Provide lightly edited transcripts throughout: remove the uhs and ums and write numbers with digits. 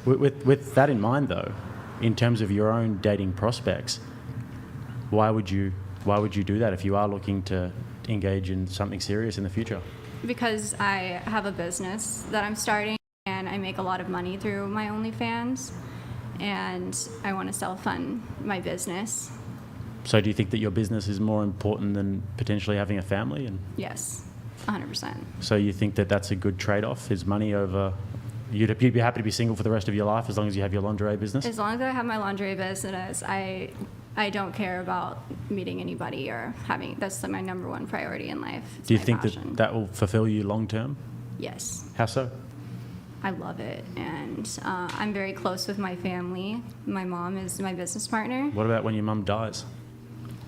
With that in mind, though, in terms of your own dating prospects, why would you do that if you are looking to engage in something serious in the future? Because I have a business that I'm starting, and I make a lot of money through my OnlyFans, and I want to self-fund my business. So do you think that your business is more important than potentially having a family? And Yes, 100%. so you think that that's a good trade-off, is money over... You'd be happy to be single for the rest of your life as long as you have your lingerie business? As long as I have my lingerie business, I don't care about meeting anybody or having... That's my number one priority in life. It's Do you my think passion. that will fulfill you long-term? Yes. How so? I love it, and I'm very close with my family. My mom is my business partner. What about when your mum dies?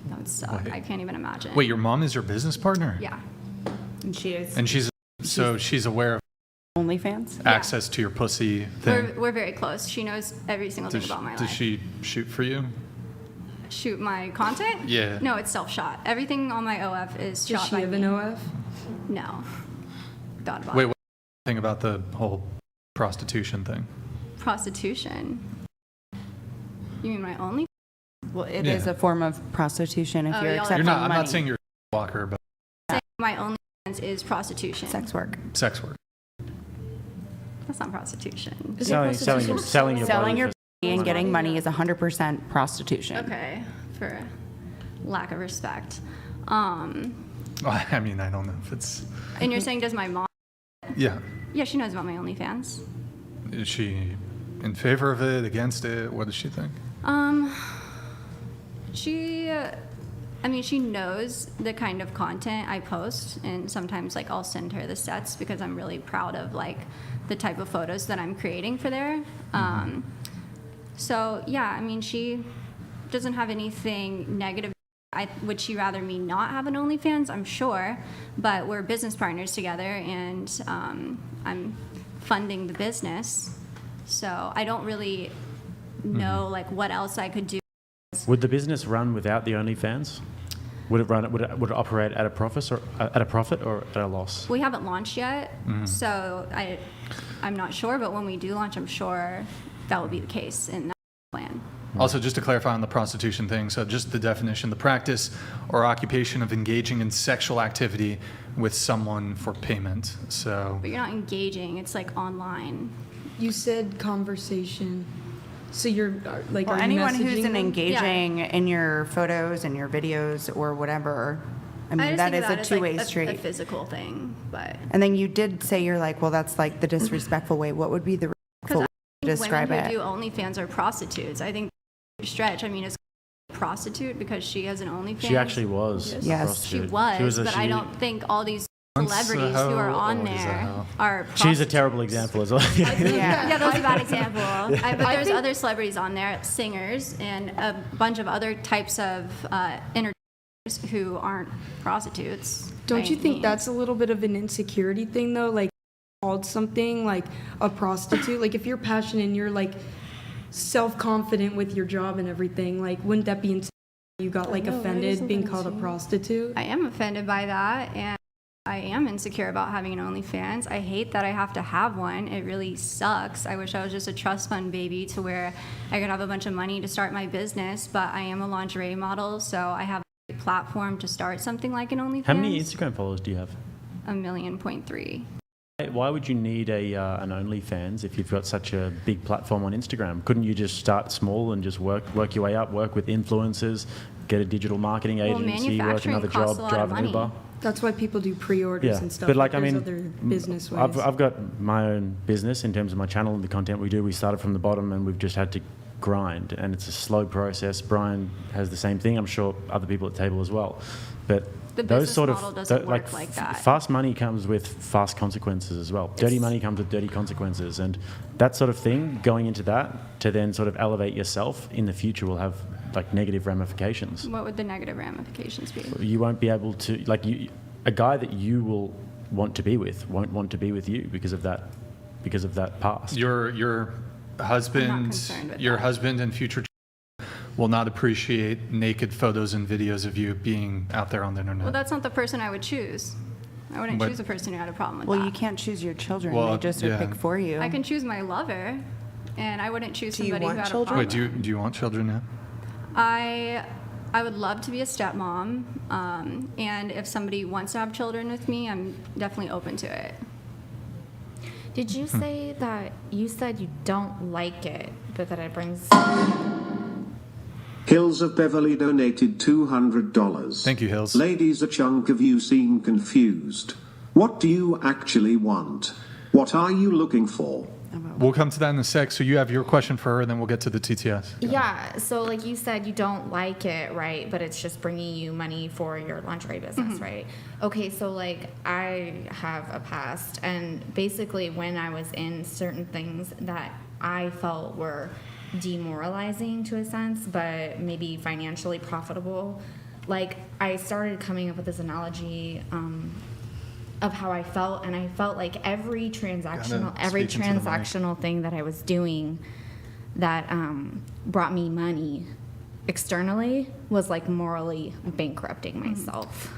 That would suck. I can't even imagine. Wait, your mom is your business partner? Yeah. And she is. And she's aware of OnlyFans? access to your pussy thing? We're very close. She knows every single thing about my life. Does she shoot for you? Shoot my content? Yeah. No, it's self-shot. Everything on my OF is Does shot she by have me. an OF? No. Thought about Wait, it. what do you think about the whole prostitution thing? Prostitution? You mean my only? Well, it is a form of prostitution if Oh, you're y'all- accepting I'm money. not saying you're a walker, but My OnlyFans is prostitution. Sex work. sex work. That's not prostitution. Is it Selling prostitution? your Selling body your for body and money. getting money is 100% prostitution. Okay, for lack of respect. Well, I mean, I don't know if it's... And you're saying, does my mom? Yeah. Yeah, she knows about my OnlyFans. Is she in favor of it, against it? What does she think? She knows the kind of content I post, and sometimes like I'll send her the sets because I'm really proud of like the type of photos that I'm creating for there. So yeah, I mean, she doesn't have anything negative. Would she rather me not have an OnlyFans? I'm sure, but we're business partners together, and I'm funding the business, so I don't really know like what else I could do. Would the business run without the OnlyFans? Would it operate at a profit or at a loss? We haven't launched yet, so I'm not sure, but when we do launch, I'm sure that will be the case in that plan. Also, just to clarify on the prostitution thing, so just the definition, the practice or occupation of engaging in sexual activity with someone for payment. So, But you're not engaging, it's like online. You said conversation. So you're like, Well, are you anyone who's messaging them? engaging in your photos and your videos or whatever, I I mean, just that think is a it's two-way like street. a physical thing, but And then you did say you're like, well, that's like the disrespectful way. What would be the respectful way to describe women who it? do OnlyFans are prostitutes. I think stretch. I mean, is a prostitute because she has an OnlyFans. She actually was. a Yes. She prostitute. was, but I don't think all these celebrities who are on there are prostitutes. She's a terrible example as well. Yeah. Yeah, that was a bad example. But there's other celebrities on there, singers, and a bunch of other types of entertainers who aren't prostitutes. Don't by you think any that's a little bit of an insecurity thing though? Like called something like a prostitute? Like if you're passionate and you're like self-confident with your job and everything, like wouldn't that be insecure? You got like offended being called a prostitute? I am offended by that, and I am insecure about having an OnlyFans. I hate that I have to have one. It really sucks. I wish I was just a trust fund baby to where I could have a bunch of money to start my business, but I am a lingerie model, so I have a platform to start something like an OnlyFans. How many Instagram followers do you have? 1.3 million. Why would you need an OnlyFans if you've got such a big platform on Instagram? Couldn't you just start small and just work your way up, work with influencers, get a digital marketing agency, work manufacturing another costs job, a lot drive of an money. Uber? That's why people do pre-orders Yeah, and stuff. but like I there's mean, other business ways. I've got my own business in terms of my channel and the content we do. We started from the bottom and we've just had to grind, and it's a slow process. Brian has the same thing. I'm sure other people at the table as well, but The those business sort model of doesn't work like that. fast money comes with fast consequences as well. Dirty money comes with dirty consequences, and that sort of thing, going into that to then sort of elevate yourself in the future will have like negative ramifications. What would the negative ramifications be? You won't be able to, like, a guy that you will want to be with won't want to be with you because of that past. Your husband, concerned with your that. husband and future will not appreciate naked photos and videos of you being out there on the internet. Well, that's not the person I would choose. I wouldn't But- choose a person who had a problem with Well, that. you can't choose your children. Well, They just are yeah. picked for you. I can choose my lover. and I wouldn't choose Do you somebody who want had a children? problem. Wait, do you want children now? I would love to be a stepmom, and if somebody wants to have children with me, I'm definitely open to it. Did you say that you said you don't like it, but that it brings... Hills of Beverly donated $200. Thank you, Hills. Ladies, a chunk of you seem confused. What do you actually want? What are you looking for? We'll come to that in a sec. So you have your question for her, and then we'll get to the TTS. Yeah, so like you said, you don't like it, right? But it's just bringing you money for your lingerie business, right? Okay, so like I have a past, and basically when I was in certain things that I felt were demoralizing to a sense, but maybe financially profitable, like I started coming up with this analogy of how I felt, and I felt like every speak into the transactional thing that I was doing that brought me money externally was like morally bankrupting myself.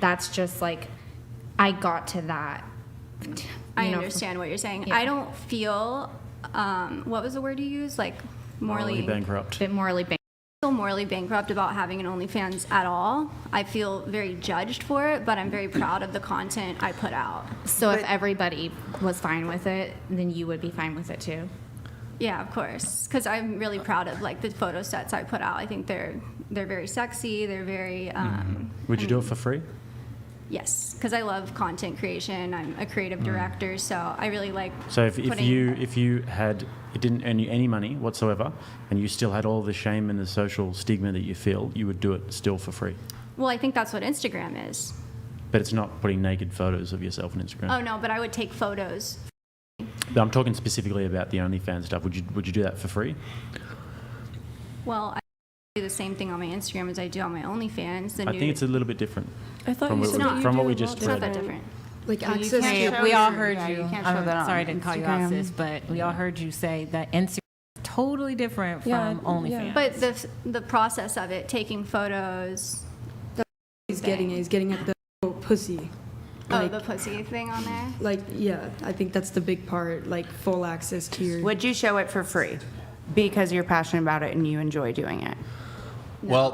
That's just like I got to that. I understand what you're saying. Yeah. I don't feel, what was the word you used? Like Morally bankrupt. Bit morally bankrupt. I feel morally bankrupt about having an OnlyFans at all. I feel very judged for it, but I'm very proud of the content I put out. So if everybody was fine with it, then you would be fine with it too. Yeah, of course, because I'm really proud of like the photo sets I put out. I think they're very sexy. They're very. Would you do it for free? Yes, because I love content creation. I'm a creative director, so I really like. So if putting- you had, it didn't earn you any money whatsoever, and you still had all the shame and the social stigma that you feel, you would do it still for free. Well, I think that's what Instagram is. But it's not putting naked photos of yourself on Instagram. Oh no, but I would take photos. But I'm talking specifically about the OnlyFans stuff. Would you do that for free? Well, I do the same thing on my Instagram as I do on my OnlyFans. I think it's a little bit different. I thought From you what said we- you from do what we a just lot It's not that different. different. Like You access can't to show We all your- heard yeah, you. can't I show that sorry, I on didn't call you out, Instagram. sis, but we all heard you say that Instagram is totally different Yeah, from OnlyFans. yeah. But the process of it, taking photos. He's getting at the pussy. Like, The pussy thing on there. like, yeah, I think that's the big part, like full access to your. Would you show it for free? Because you're passionate about it and you enjoy doing it? Well,